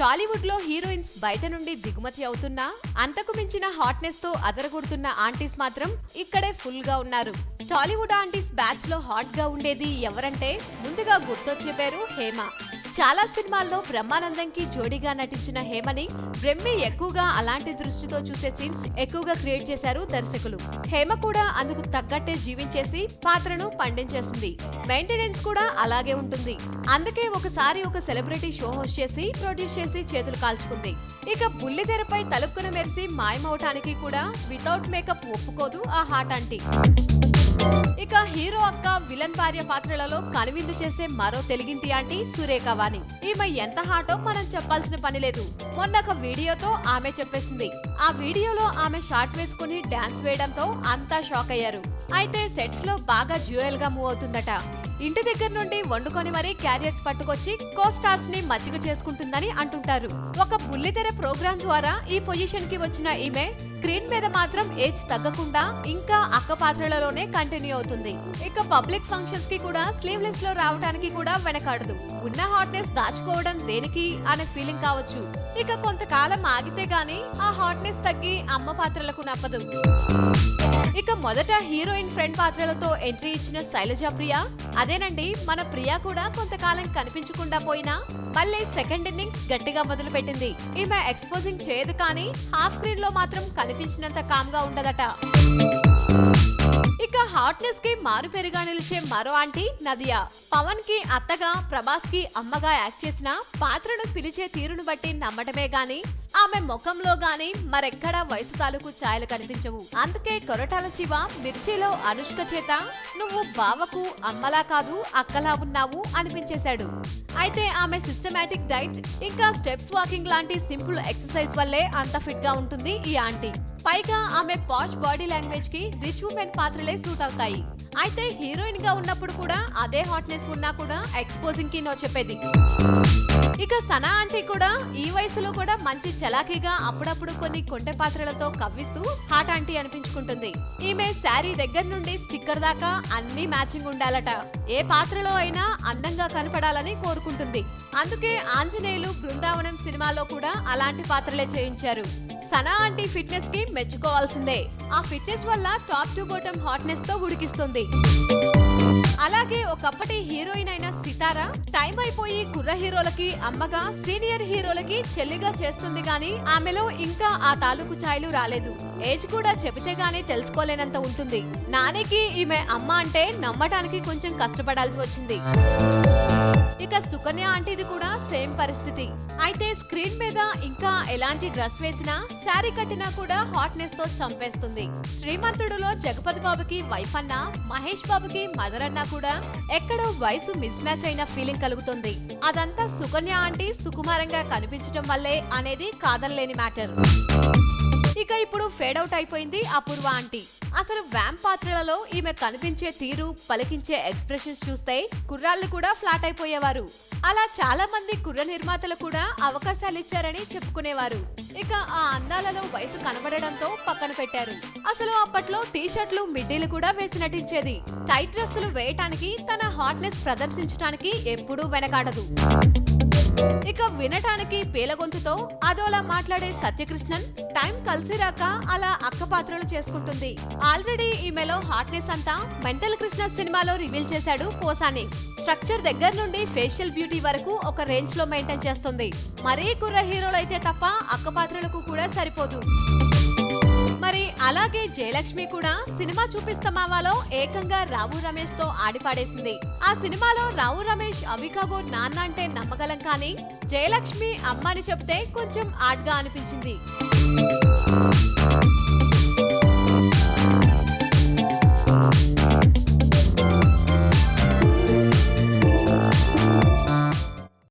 టాలీవుడ్ లో హీరోయిన్స్ బయట నుండి దిగుమతి అవుతున్నా అంతకు మించిన హాట్నెస్ తో అదరగొడుతున్న ఆంటీస్ మాత్రం ఇక్కడే ఫుల్ గా ఉన్నారు. టాలీవుడ్ ఆంటీస్ బ్యాచ్ లో హాట్ గా ఉండేది ఎవరంటే ముందుగా గుర్తొచ్చే పేరు హేమ. చాలా సినిమాల్లో బ్రహ్మానందంకి జోడీగా నటించిన హేమని బ్రహ్మి ఎక్కువగా అలాంటి దృష్టితో చూసే సీన్స్ ఎక్కువగా క్రియేట్ చేశారు దర్శకులు. హేమ కూడా అందుకు తగ్గట్టే జీవించేసి పాత్రను పండించేస్తుంది. మెయింటెనెన్స్ కూడా అలాగే ఉంటుంది. అందుకే ఒకసారి ఒక సెలబ్రిటీ షో హోస్ట్ చేసి ప్రొడ్యూస్ చేసి చేతులు కాల్చుకుంది. ఇక బుల్లితెరపై తలుక్కున మెరిసి మాయమవటానికి కూడా వితౌట్ మేకప్ ఒప్పుకోదు ఆ హాట్ ఆంటీ. ఇక హీరో అక్క విలన్ భార్య పాత్రలలో కనువిందు చేసే మరో తెలుగింటి ఆంటీ సురేఖ వాణి. ఈమె ఎంత హాటో మనం చెప్పాల్సిన పని లేదు. మొన్న ఒక వీడియోతో ఆమె చెప్పేసింది. ఆ వీడియోలో ఆమె షార్ట్ వేసుకుని డాన్స్ వేయడంతో అంతా షాక్ అయ్యారు. అయితే సెట్స్ లో బాగా జ్యువెల్ గా మూవ్ అవుతుందట. ఇంటి దగ్గర నుండి వండుకొని మరీ క్యారియర్స్ పట్టుకొచ్చి కో స్టార్స్ ని మచ్చిక చేసుకుంటుందని అంటుంటారు. ఒక బుల్లితెర ప్రోగ్రామ్ ద్వారా ఈ పొజిషన్ కి వచ్చిన ఈమె స్క్రీన్ మీద మాత్రం ఏజ్ తగ్గకుండా ఇంకా అక్క పాత్రలలోనే కంటిన్యూ అవుతుంది. ఇక పబ్లిక్ ఫంక్షన్స్ కి కూడా స్లీవ్లెస్ లో రావడానికి కూడా వెనకాడదు. ఉన్న హాట్నెస్ దాచుకోవడం దేనికి అనే ఫీలింగ్ కావచ్చు. ఇక కొంతకాలం ఆగితే గానీ ఆ హాట్నెస్ తగ్గి అమ్మ పాత్రలకు నప్పదు. ఇక మొదట హీరోయిన్ ఫ్రెండ్ పాత్రలతో ఎంట్రీ ఇచ్చిన శైలజ ప్రియ, అదేనండి మన ప్రియ కూడా కొంతకాలం కనిపించకుండా పోయినా మళ్ళీ సెకండ్ ఇన్నింగ్స్ గట్టిగా మొదలు పెట్టింది. ఈమె ఎక్స్పోజింగ్ చేయదు కానీ హాఫ్ స్క్రీన్ లో మాత్రం కనిపించినంత కామ్ గా ఉండదట. ఇక హాట్నెస్ కి మారుపేరుగా నిలిచే మరో ఆంటీ నదియా. పవన్ కి అత్తగా, ప్రభాస్ కి అమ్మగా యాక్ట్ చేసిన పాత్రను పిలిచే తీరును బట్టి నమ్మటమే గాని ఆమె ముఖంలో గాని మరెక్కడా వయసు తాలూకు ఛాయలు కనిపించవు. అందుకే కొరటాల శివ మిర్చిలో అనుష్క చేత నువ్వు బావకు అమ్మలా కాదు అక్కలా ఉన్నావు అనిపించేశాడు. అయితే ఆమె సిస్టమాటిక్ డైట్ ఇంకా స్టెప్స్ వాకింగ్ లాంటి సింపుల్ ఎక్సర్సైజ్ వల్లే అంత ఫిట్ గా ఉంటుంది ఈ ఆంటీ. పైగా ఆమె పాష్ బాడీ లాంగ్వేజ్ కి రిచ్ ఉమెన్ పాత్రలే సూట్ అవుతాయి. అయితే హీరోయిన్ గా ఉన్నప్పుడు కూడా అదే హాట్నెస్ ఉన్నా కూడా ఎక్స్పోజింగ్ కి నో చెప్పేది. ఇక సనా ఆంటీ కూడా ఈ వయసులో కూడా మంచి చలాకీగా అప్పుడప్పుడు కొన్ని కొంటె పాత్రలతో కవ్విస్తూ హాట్ ఆంటీ అనిపించుకుంటుంది. ఈమె శారీ దగ్గర నుండి స్టిక్కర్ దాకా అన్ని మ్యాచింగ్ ఉండాలట. ఏ పాత్రలో అయినా అందంగా కనపడాలని కోరుకుంటుంది. అందుకే ఆంజనేయులు బృందావనం సినిమాలో కూడా అలాంటి పాత్రలే చేయించారు. సనా ఆంటీ ఫిట్నెస్ కి మెచ్చుకోవాల్సిందే. ఆ ఫిట్నెస్ వల్ల టాప్ టు బాటమ్ హాట్నెస్ తో ఉడికిస్తుంది. అలాగే ఒకప్పటి హీరోయిన్ అయిన సితారా టైం అయిపోయి కుర్ర హీరోలకి అమ్మగా, సీనియర్ హీరోలకి చెల్లిగా చేస్తుంది గానీ ఆమెలో ఇంకా ఆ తాలూకు ఛాయలు రాలేదు. ఏజ్ కూడా చెబితే గానీ తెలుసుకోలేనంత ఉంటుంది. నానికి ఈమె అమ్మ అంటే నమ్మటానికి కొంచెం కష్టపడాల్సి వచ్చింది. ఇక సుకన్య ఆంటీది కూడా సేమ్ పరిస్థితి. అయితే స్క్రీన్ మీద ఇంకా ఎలాంటి డ్రెస్ వేసినా, శారీ కట్టినా కూడా హాట్నెస్ తో చంపేస్తుంది. శ్రీమంతుడులో జగపతి బాబుకి వైఫ్ అన్నా, మహేష్ బాబుకి మదర్ అన్నా కూడా ఎక్కడో వయసు మిస్ మ్యాచ్ అయిన ఫీలింగ్ కలుగుతుంది. అదంతా సుకన్య ఆంటీ సుకుమారంగా కనిపించడం వల్లే అనేది కాదనలేని మ్యాటర్. ఇక ఇప్పుడు ఫేడ్ అవుట్ అయిపోయింది అపూర్వ ఆంటీ. అసలు వ్యాంప్ పాత్రలలో ఈమె కనిపించే తీరు, పలికించే ఎక్స్ప్రెషన్స్ చూస్తే కుర్రాళ్ళు కూడా ఫ్లాట్ అయిపోయేవారు. అలా చాలా మంది కుర్ర నిర్మాతలు కూడా అవకాశాలు ఇచ్చారని చెప్పుకునేవారు. ఇక ఆ అందాలలో వయసు కనబడడంతో పక్కన పెట్టారు. అసలు అప్పట్లో టీ షర్ట్లు, మిడ్డీలు కూడా వేసి నటించేది. టైట్ డ్రెస్సులు వేయటానికి, తన హాట్నెస్ ప్రదర్శించడానికి ఎప్పుడూ వెనకాడదు. ఇక వినటానికి పేలగొంతుతో అదోలా మాట్లాడే సత్యకృష్ణన్ టైం కలిసి రాక అలా అక్క పాత్రలు చేసుకుంటుంది. ఆల్రెడీ ఈమెలో హాట్నెస్ అంతా మెంటల్ కృష్ణ సినిమాలో రివీల్ చేశాడు పోసాని. స్ట్రక్చర్ దగ్గర నుండి ఫేషియల్ బ్యూటీ వరకు ఒక రేంజ్ లో మెయింటైన్ చేస్తుంది. మరీ కుర్ర హీరోలు అయితే తప్ప అక్క పాత్రలకు కూడా సరిపోదు. మరి అలాగే జయలక్ష్మి కూడా సినిమా చూపిస్తామావాలో ఏకంగా రావు రమేష్ తో ఆడిపాడేసింది. ఆ సినిమాలో రావు రమేష్ అవికాగో నాన్న అంటే నమ్మగలం కానీ జయలక్ష్మి అమ్మ అని చెప్తే కొంచెం ఆడ్గా అనిపించింది.